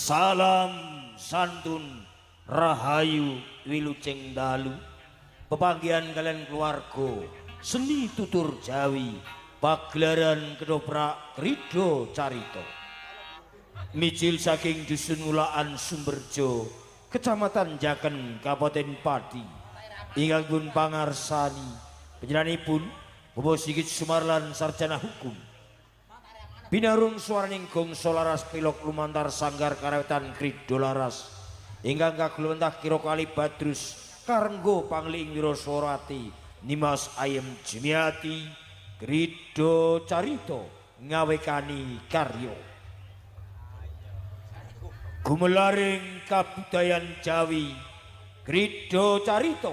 Salam santun rahayu wilujeng dalu pepanggihan kalian keluarga seni tutur Jawi pagelaran kedoprak Ridho Carito mijil saking dusun Ulaan Sumberjo Kecamatan Jaken Kabupaten Pati ingkang pun pangarsani panjenenganipun Bapak Sigit Sumarlan sarjana hukum binarung swaraning gong solaras pilok lumantar sanggar karewetan Ridho laras ingkang kaglumentah kira kali Badrus karenggo pangling Wiraswarati Nimas Ayem Jemiati Ridho Carito ngawekani karyo gumelaring kabudayan Jawi Ridho Carito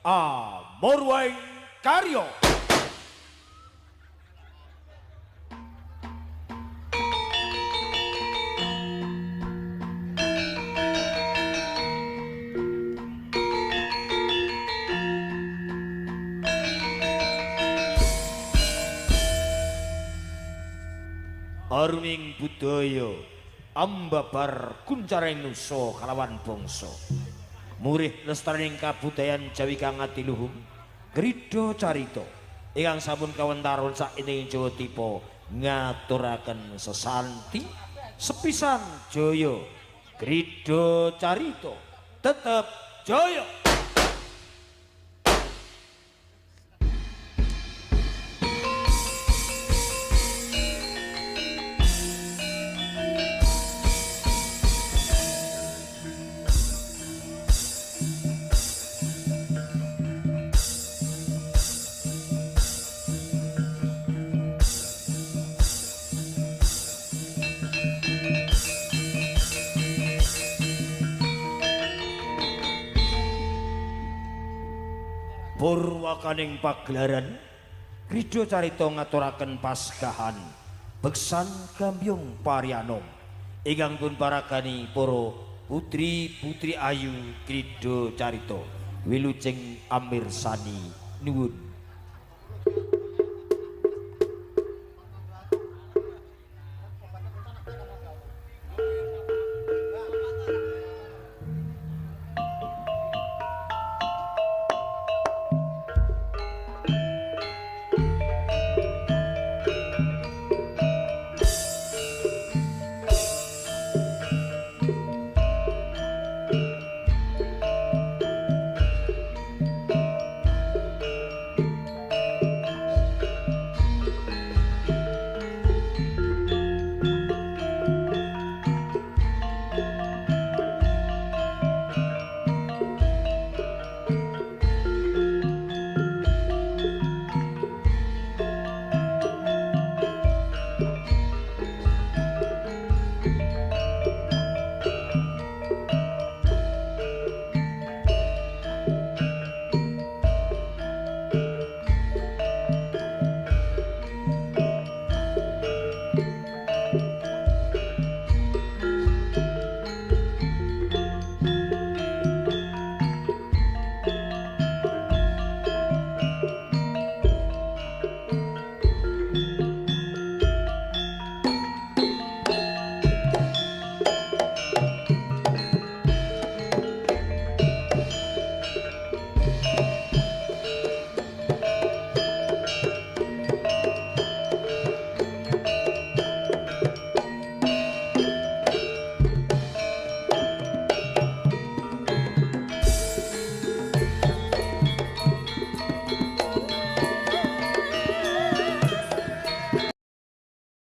amorwaing karyo. Aruning budaya ambabar kuncaring nusa kalawan bangsa murih lestarining kabudayan Jawi kang adiluhung Ridho Carito ingkang sampun kawentaron saindhing Jawa Tipa ngaturaken sesanti sepisan jaya Ridho Carito tetep jaya. Purwakaning pagelaran Ridho Carito ngaturaken pasgahan beksan gambyong Paryanom ingkang pun paragani para putri-putri ayu Ridho Carito wilujeng amirsani nuwun.